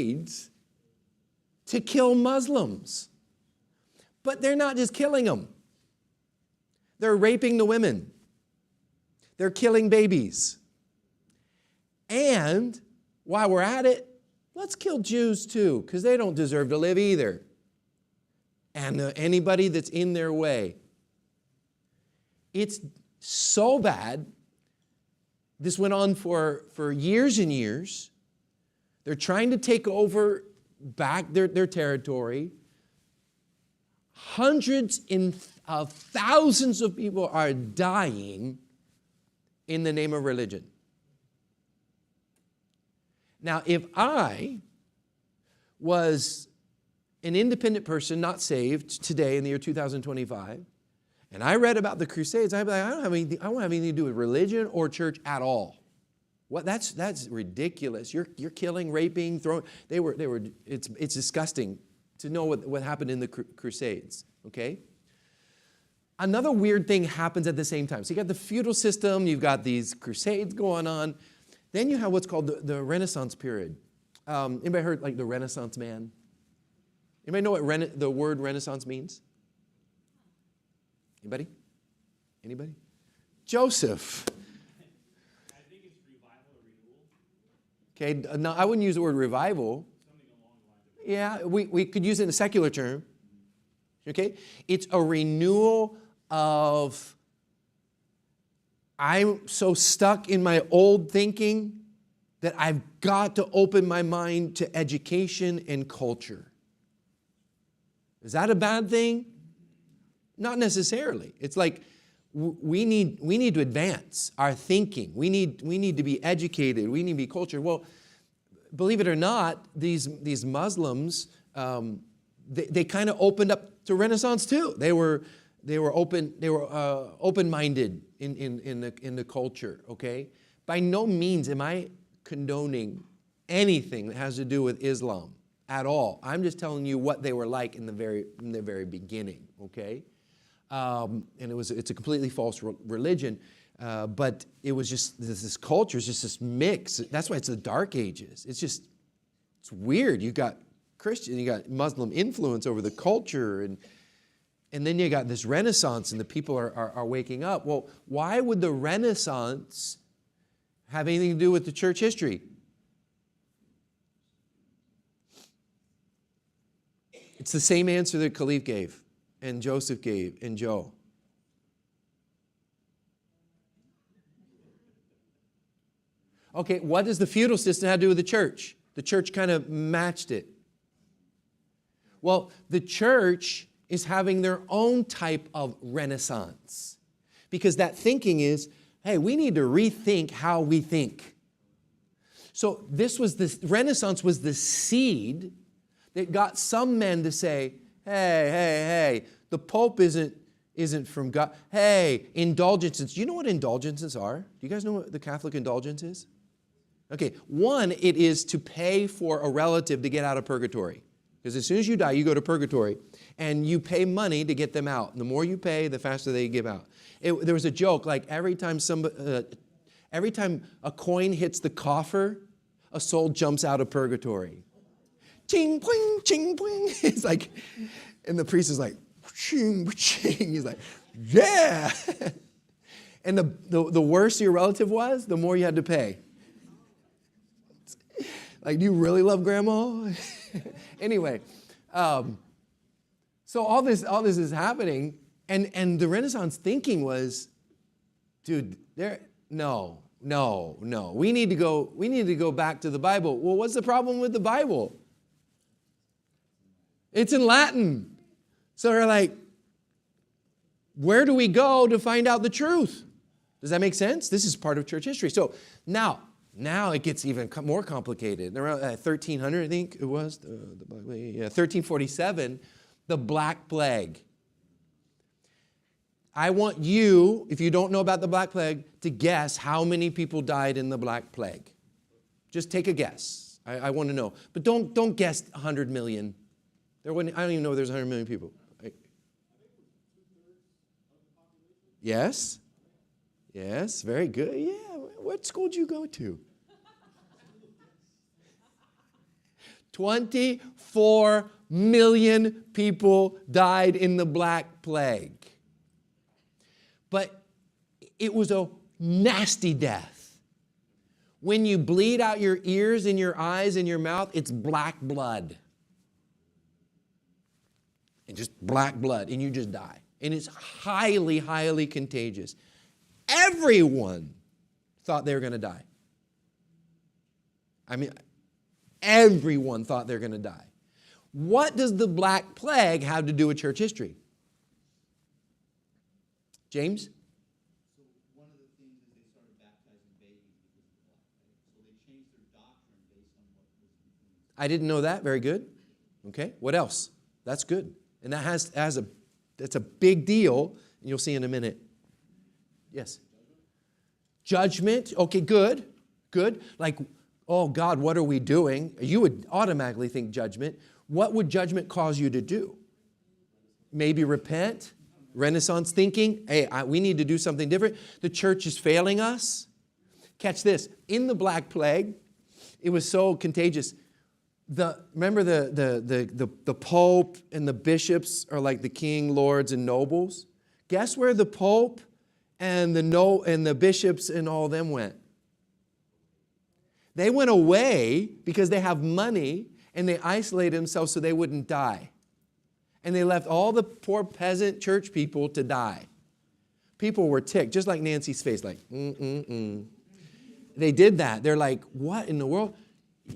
crusades to kill Muslims. But they're not just killing them. They're raping the women. They're killing babies. And while we're at it, let's kill Jews too, because they don't deserve to live either. And anybody that's in their way. It's so bad. This went on for years and years. They're trying to take over back their territory. Hundreds of thousands of people are dying in the name of religion. Now, if I was an independent person, not saved, today in the year 2025, and I read about the Crusades, I'd be like, I don't have anything to do with religion or church at all. What? That's ridiculous. You're killing, raping, throwing. It's disgusting to know what happened in the Crusades. Okay. Another weird thing happens at the same time. So you got the feudal system, you've got these crusades going on. Then you have what's called the Renaissance period. Anybody heard like the Renaissance man? Anybody know what the word Renaissance means? Anybody? Anybody? Joseph. I think it's revival or renewal. Okay, no, I wouldn't use the word revival. Something along the lines of Yeah, we could use it in a secular term. Okay? It's a renewal of, I'm so stuck in my old thinking that I've got to open my mind to education and culture. Is that a bad thing? Not necessarily. It's like we need to advance our thinking. We need to be educated. We need to be cultured. Well, believe it or not, these Muslims, they kind of opened up to Renaissance too. They were open-minded in the culture. Okay, by no means am I condoning anything that has to do with Islam at all. I'm just telling you what they were like in the very beginning. Okay, and it's a completely false religion, but it was just this culture is just this mix. That's why it's the Dark Ages. It's weird. You got Christian, you got Muslim influence over the culture, and then you got this Renaissance, and the people are waking up. Well, why would the Renaissance have anything to do with the church history? It's the same answer that Khalif gave, and Joseph gave, and Joe. Okay, what does the feudal system have to do with the church? The church kind of matched it. Well, the church is having their own type of renaissance, because that thinking is, hey, we need to rethink how we think. So Renaissance was the seed that got some men to say, hey, the Pope isn't from God. Hey, indulgences. Do you know what indulgences are? Do you guys know what the Catholic indulgence is? Okay, one, it is to pay for a relative to get out of purgatory. Because as soon as you die, you go to purgatory, and you pay money to get them out. And the more you pay, the faster they give out. There was a joke, like every time a coin hits the coffer, a soul jumps out of purgatory. Ching, pling, ching, pling. It's like, and the priest is like, ching, ching. He's like, yeah. And the worse your relative was, the more you had to pay. Like, do you really love grandma? Anyway, so all this is happening, and the Renaissance thinking was, dude, no. We need to go back to the Bible. Well, what's the problem with the Bible? It's in Latin. So they're like, where do we go to find out the truth? Does that make sense? This is part of church history. So now it gets even more complicated. Around 1300, I think it was, 1347, the Black Plague. I want you, if you don't know about the Black Plague, to guess how many people died in the Black Plague. Just take a guess. I want to know. But don't guess 100 million. I don't even know if there's 100 million people. Yes? Yes, very good. Yeah, what school did you go to? 24 million people died in the Black Plague. But it was a nasty death. When you bleed out your ears and your eyes and your mouth, it's black blood. And just black blood, and you just die. And it's highly, highly contagious. Everyone thought they were going to die. I mean, everyone thought they were going to die. What does the Black Plague have to do with church history? James? So one of the things is they started baptizing babies because of the Black Plague. So they changed their doctrine based on what was influenced. I didn't know that. Very good. Okay. What else? That's good. And that's a big deal, and you'll see in a minute. Yes. Judgment. Okay, good. Good. Like, oh God, what are we doing? You would automatically think judgment. What would judgment cause you to do? Maybe repent. Renaissance thinking. Hey, we need to do something different. The church is failing us. Catch this. In the Black Plague, it was so contagious. Remember the Pope and the bishops are like the king, lords, and nobles? Guess where the Pope and the bishops and all them went? They went away because they have money, and they isolated themselves so they wouldn't die. And they left all the poor peasant church people to die. People were ticked, just like Nancy's face, like, They did that. They're like, what in the world?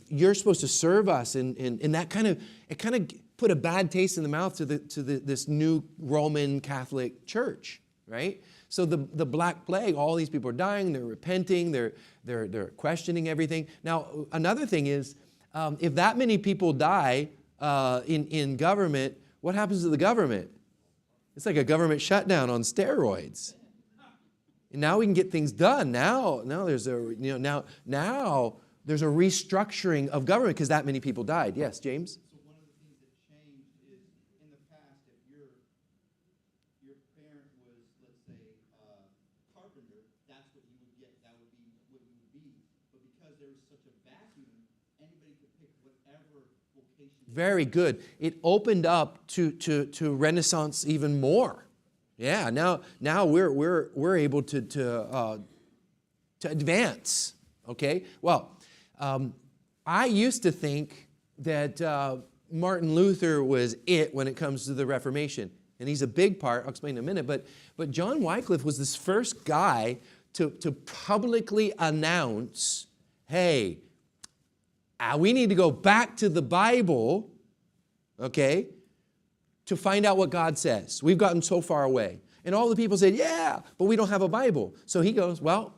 You're supposed to serve us. And that kind of put a bad taste in the mouth to this new Roman Catholic Church, right? So the Black Plague, all these people are dying, they're repenting, they're questioning everything. Now, another thing is, if that many people die in government, what happens to the government? It's like a government shutdown on steroids. And now we can get things done. Now there's now there's a restructuring of government because that many people died. Yes, James? So one of the things that changed is in the past, if your parent was, let's say, carpenter, that's what you would get. That would be what you would be. But because there was such a vacuum, anybody could pick whatever vocation. Very good. It opened up to Renaissance even more. Yeah. Now we're able to advance. Okay. Well. I used to think that Martin Luther was it when it comes to the Reformation. And he's a big part. I'll explain in a minute. But John Wycliffe was this first guy to publicly announce, hey, we need to go back to the Bible, okay, to find out what God says. We've gotten so far away. And all the people said, yeah, but we don't have a Bible. So he goes, well,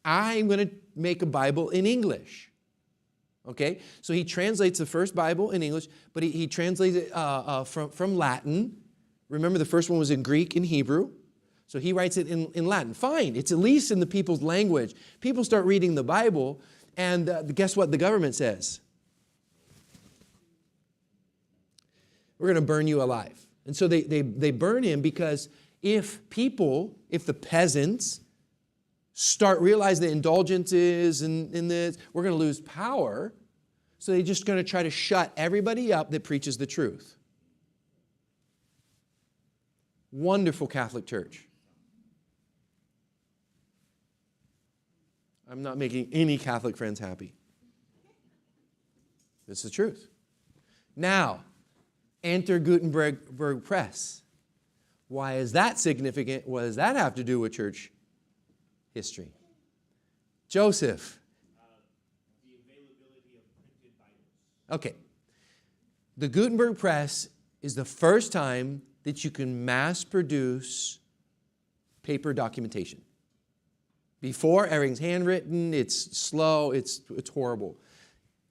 I'm going to make a Bible in English. Okay, so he translates the first Bible in English, but he translates it from Latin. Remember, the first one was in Greek and Hebrew. So he writes it in Latin. Fine, it's at least in the people's language. People start reading the Bible, and guess what the government says? We're going to burn you alive. And so they burn him because if the peasants start realizing the indulgences and this, we're going to lose power. So they're just going to try to shut everybody up that preaches the truth. Wonderful Catholic Church. I'm not making any Catholic friends happy. It's the truth. Now, enter Gutenberg Press. Why is that significant? What does that have to do with church history? Joseph. The availability of printed Bibles. Okay. The Gutenberg Press is the first time that you can mass produce paper documentation. Before, everything's handwritten, it's slow, it's horrible.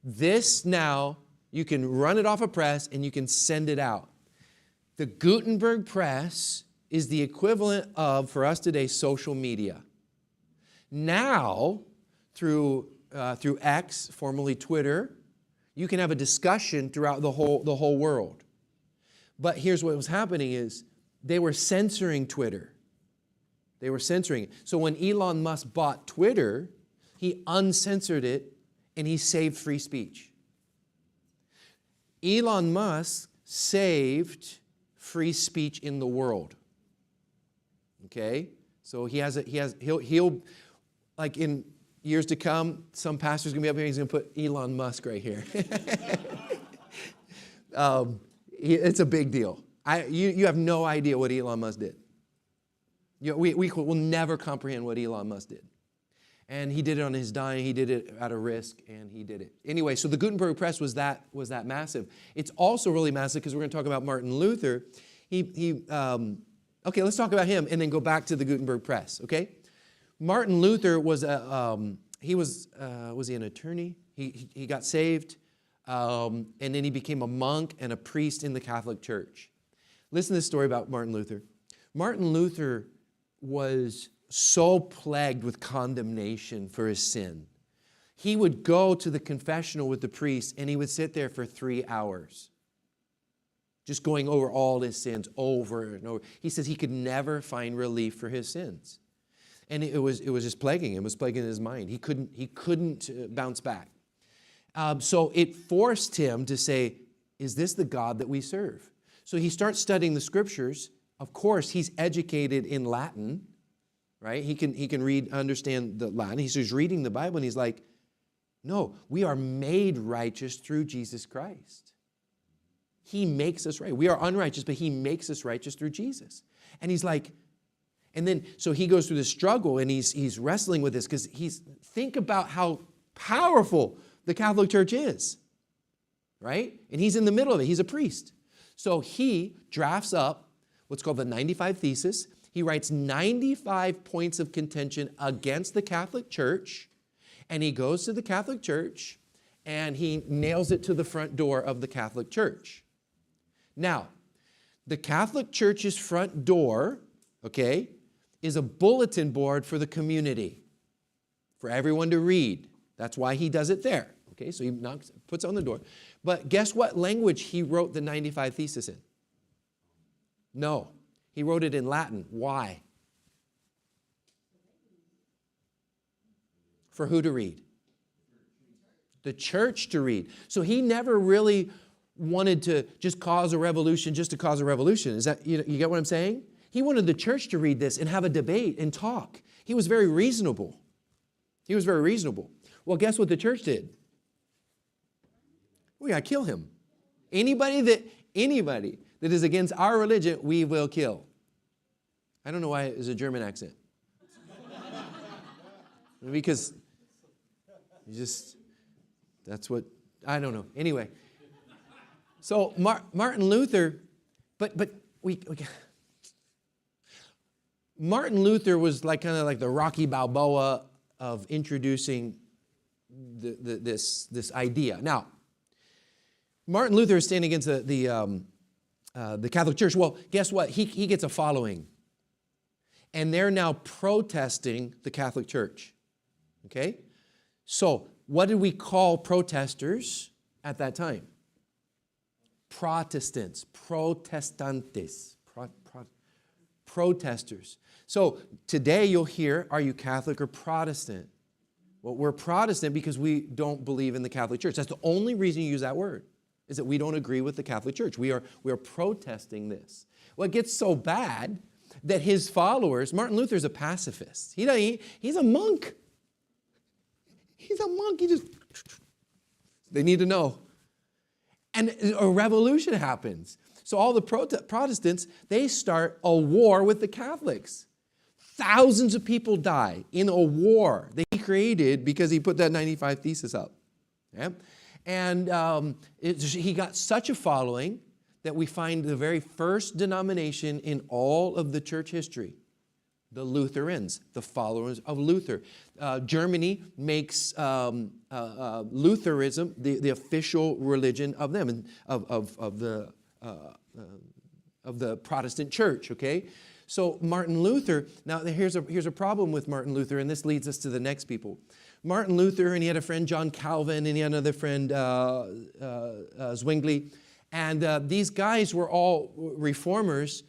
This now, you can run it off a press and you can send it out. The Gutenberg Press is the equivalent of, for us today, social media. Now, through X, formerly Twitter, you can have a discussion throughout the whole world. But here's what was happening is they were censoring Twitter. They were censoring it. So when Elon Musk bought Twitter, he uncensored it and he saved free speech. Elon Musk saved free speech in the world. Okay? So he'll like in years to come, some pastor's going to be up here, he's going to put Elon Musk right here. It's a big deal. You have no idea what Elon Musk did. We will never comprehend what Elon Musk did. And he did it on his dime, he did it at a risk, and he did it. Anyway, so the Gutenberg Press was that massive. It's also really massive because we're going to talk about Martin Luther. Okay, let's talk about him and then go back to the Gutenberg Press, okay? Martin Luther was he an attorney? He got saved, and then he became a monk and a priest in the Catholic Church. Listen to this story about Martin Luther. Martin Luther was so plagued with condemnation for his sin. He would go to the confessional with the priest, and he would sit there for 3 hours, just going over all his sins over and over. He says he could never find relief for his sins. And it was just plaguing him. It was plaguing his mind. He couldn't bounce back. So it forced him to say, is this the God that we serve? So he starts studying the scriptures. Of course, he's educated in Latin, right? He can read, understand the Latin. He's reading the Bible, and he's like, no, we are made righteous through Jesus Christ. He makes us right. We are unrighteous, but he makes us righteous through Jesus. And he's like, and then, so he goes through this struggle, and he's wrestling with this because think about how powerful the Catholic Church is, right? And he's in the middle of it. He's a priest. So he drafts up what's called the 95 Thesis. He writes 95 points of contention against the Catholic Church, and he goes to the Catholic Church, and he nails it to the front door of the Catholic Church. Now, the Catholic Church's front door, okay, is a bulletin board for the community, for everyone to read. That's why he does it there. Okay, so he puts it on the door. But guess what language he wrote the 95 Thesis in? No, he wrote it in Latin. Why? For who to read? The church to read. So he never really wanted to just cause a revolution just to cause a revolution. Is that, you get what I'm saying? He wanted the church to read this and have a debate and talk. He was very reasonable. He was very reasonable. Well, guess what the church did? We got to kill him. Anybody that is against our religion, we will kill. I don't know why it's a German accent. Because that's what, I don't know. Anyway, so Martin Luther, Martin Luther was like kind of like the Rocky Balboa of introducing this idea. Now, Martin Luther is standing against the Catholic Church. Well, guess what? He gets a following. And they're now protesting the Catholic Church. Okay? So, what did we call protesters at that time? Protestants. Protestantes. Protesters. So, today you'll hear, are you Catholic or Protestant? Well, we're Protestant because we don't believe in the Catholic Church. That's the only reason you use that word, is that we don't agree with the Catholic Church. We are protesting this. Well, it gets so bad that his followers, Martin Luther's a pacifist. He's a monk. He's a monk. They need to know. And a revolution happens. So all the Protestants, they start a war with the Catholics. Thousands of people die in a war that he created because he put that 95 Thesis up. Yeah? And he got such a following that we find the very first denomination in all of the church history, the Lutherans, the followers of Luther. Germany makes Lutheranism the official religion of them, and of the Protestant church, okay? So Martin Luther, now here's a problem with Martin Luther, and this leads us to the next people. Martin Luther, and he had a friend, John Calvin, and he had another friend, Zwingli. And these guys were all reformers,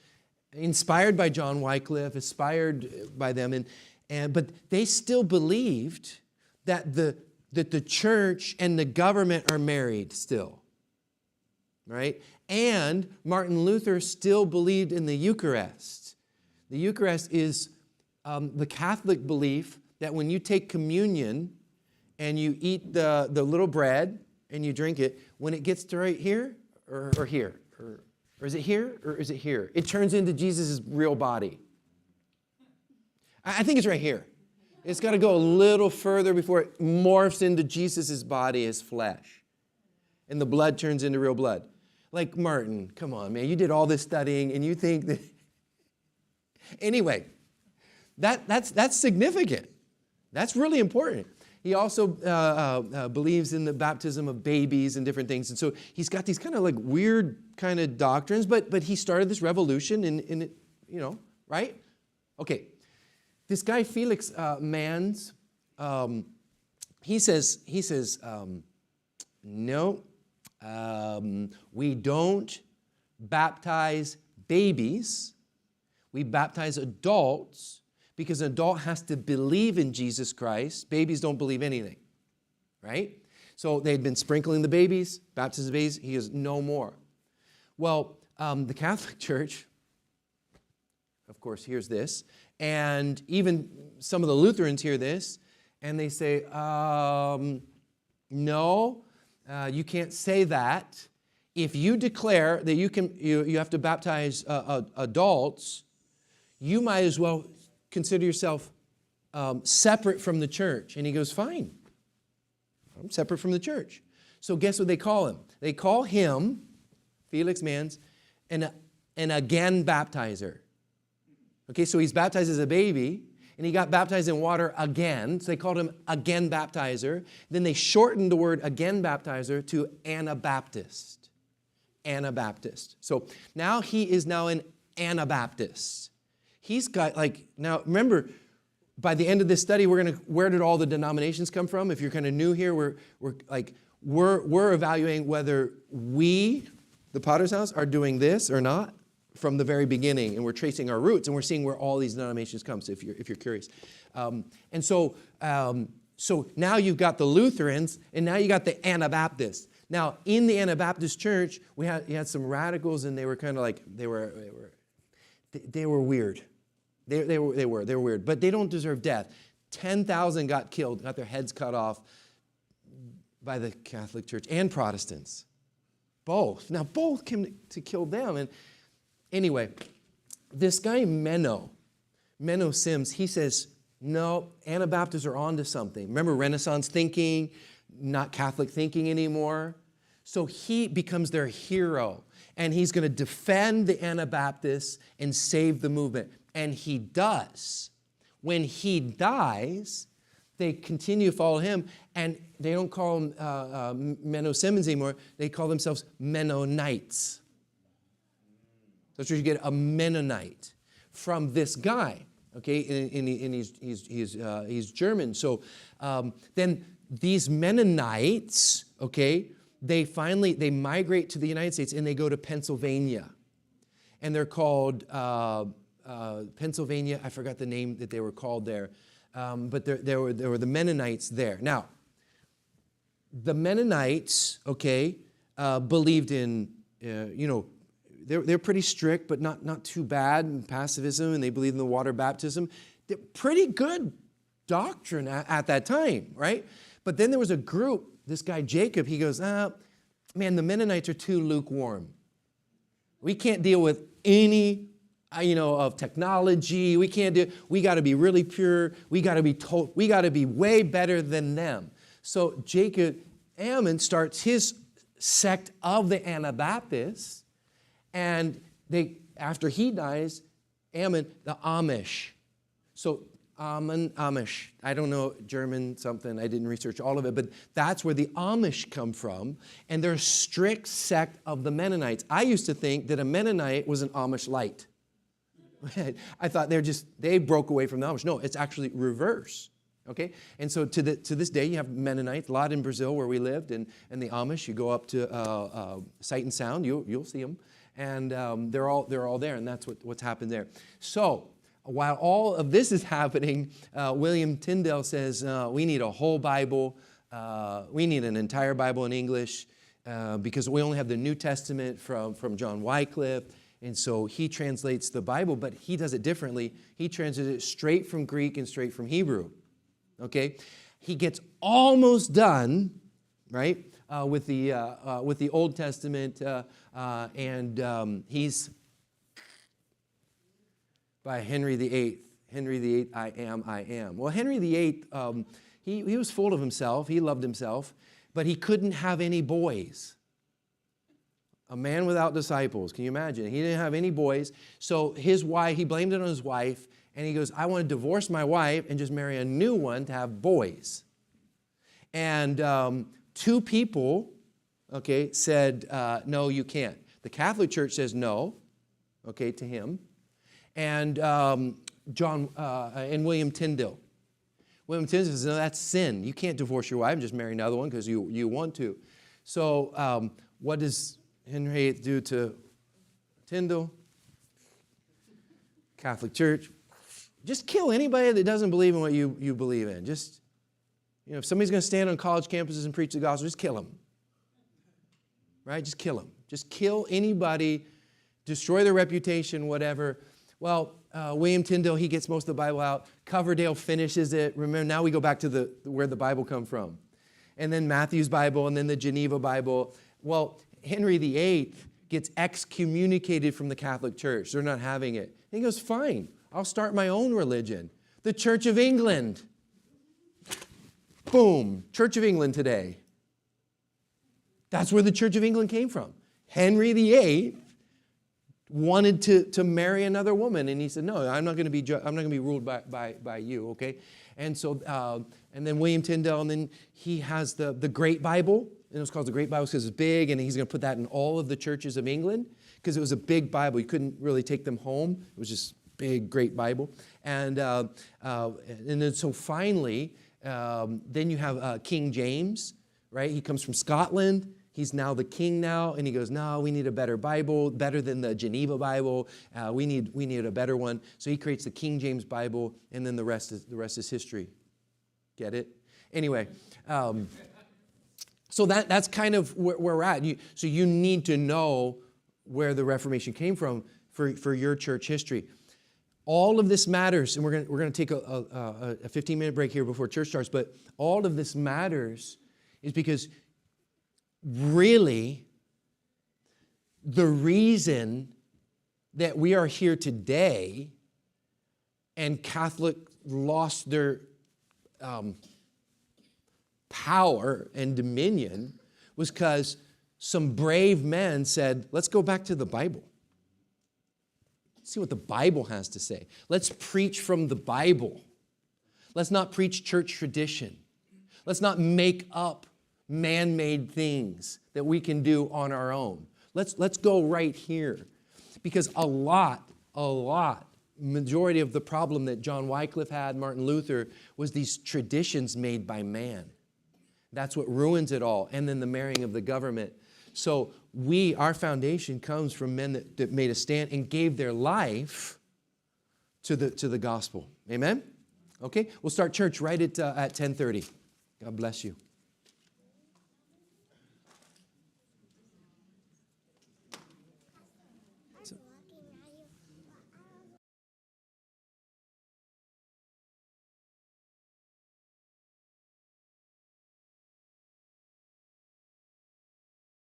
inspired by John Wycliffe, inspired by them. But they still believed that the church and the government are married still. right? And Martin Luther still believed in the Eucharist. The Eucharist is the Catholic belief that when you take communion and you eat the little bread and you drink it, when it gets to right here or here, or is it here or is it here? It turns into Jesus' real body. I think it's right here. It's got to go a little further before it morphs into Jesus' body as flesh. And the blood turns into real blood. Like, Martin, come on, man. You did all this studying and you think that... Anyway, that's significant. That's really important. He also believes in the baptism of babies and different things. And so he's got these kind of like weird kind of doctrines, but he started this revolution in right? Okay. This guy, Felix Manz, he says, no, we don't baptize babies. We baptize adults because an adult has to believe in Jesus Christ. Babies don't believe anything, right? So they'd been sprinkling the babies, baptizing the babies. He goes, no more. Well, the Catholic Church, of course, hears this. And even some of the Lutherans hear this, and they say, no, you can't say that. If you declare that you have to baptize adults, you might as well consider yourself separate from the church. And he goes, fine, I'm separate from the church. So guess what they call him? They call him, Felix Manz, an again baptizer. Okay, so he's baptized as a baby, and he got baptized in water again, so they called him again baptizer. Then they shortened the word again baptizer to Anabaptist. Anabaptist. So now he is now an Anabaptist. He's got now remember, by the end of this study, where did all the denominations come from? If you're kind of new here, we're evaluating whether we, the Potter's House, are doing this or not from the very beginning, and we're tracing our roots, and we're seeing where all these denominations come. So if you're curious, so now you've got the Lutherans, and now you got the Anabaptists. Now in the Anabaptist church, you had some radicals, and they were kind of like they were weird. They were weird, but they don't deserve death. 10,000 got killed, got their heads cut off by the Catholic Church and Protestants. Both. Now both came to kill them. And anyway, this guy Menno Sims, he says, no, Anabaptists are onto something. Remember Renaissance thinking, not Catholic thinking anymore. So he becomes their hero, and he's going to defend the Anabaptists and save the movement. And he does. When he dies, they continue to follow him, and they don't call him Menno Simmons anymore. They call themselves Mennonites. That's where you get a Mennonite from this guy, okay? And he's German. So then these Mennonites, okay, they migrate to the United States, and they go to Pennsylvania, and they're called Pennsylvania. I forgot the name that they were called there, but there were the Mennonites there. Now, the Mennonites, okay, believed in they're pretty strict, but not too bad in pacifism, and they believe in the water baptism. They're pretty good doctrine at that time, right? But then there was a group, this guy Jacob, he goes, man, the Mennonites are too lukewarm. We can't deal with any, of technology. We got to be really pure. We got to be way better than them. So Jacob Ammon starts his sect of the Anabaptists. And after he dies, Ammon, the Amish. So Amish, I don't know German something, I didn't research all of it, but that's where the Amish come from, and they're a strict sect of the Mennonites. I used to think that a Mennonite was an Amish light. I thought they broke away from the Amish. No, it's actually reverse. Okay, and so to this day, you have Mennonites, a lot in Brazil where we lived, and the Amish. You go up to Sight and Sound, you'll see them. And they're all there, and that's what's happened there. So while all of this is happening, William Tyndale says we need a whole Bible. We need an entire Bible in English. because we only have the New Testament from John Wycliffe, and so he translates the Bible, but he does it differently. He translates it straight from Greek and straight from Hebrew, okay? He gets almost done, right, with the Old Testament, and he's by Henry VIII. Henry VIII, I am. Well, Henry VIII, he was full of himself. He loved himself, but he couldn't have any boys. A man without disciples. Can you imagine? He didn't have any boys. So his wife, he blamed it on his wife, and he goes, I want to divorce my wife and just marry a new one to have boys. And two people, okay, said, no, you can't. The Catholic Church says no, okay, to him. And William Tyndale. William Tyndale says, no, that's sin. You can't divorce your wife and just marry another one because you want to. So what does Henry VIII do to Tyndale? Catholic Church. Just kill anybody that doesn't believe in what you believe in. Just, if somebody's going to stand on college campuses and preach the gospel, just kill them. Right? Just kill them. Just kill anybody, destroy their reputation, whatever. Well, William Tyndale, he gets most of the Bible out. Coverdale finishes it. Remember, now we go back to where the Bible come from. And then Matthew's Bible, and then the Geneva Bible. Well, Henry VIII gets excommunicated from the Catholic Church. They're not having it. And he goes, fine, I'll start my own religion. The Church of England. Boom, Church of England today. That's where the Church of England came from. Henry VIII wanted to marry another woman, and he said, no, I'm not going to be ruled by you, okay? And so, and then William Tyndale, and then he has the Great Bible, and it was called the Great Bible because it's big, and he's going to put that in all of the churches of England because it was a big Bible. You couldn't really take them home. It was just big, great Bible. And then so finally, then you have King James, right? He comes from Scotland. He's now the king now, and he goes, no, we need a better Bible, better than the Geneva Bible. We need a better one. So he creates the King James Bible, and then the rest is history. Get it? Anyway, so that's kind of where we're at. So you need to know where the Reformation came from for your church history. All of this matters, and we're going to take a 15-minute break here before church starts, but all of this matters is because really, the reason that we are here today and Catholic lost their power and dominion was because some brave men said, let's go back to the Bible. See what the Bible has to say. Let's preach from the Bible. Let's not preach church tradition. Let's not make up man-made things that we can do on our own. Let's go right here. Because majority of the problem that John Wycliffe had, Martin Luther, was these traditions made by man. That's what ruins it all. And then the marrying of the government. So our foundation comes from men that made a stand and gave their life to the gospel. Amen? Okay, we'll start church right at 10:30. God bless you.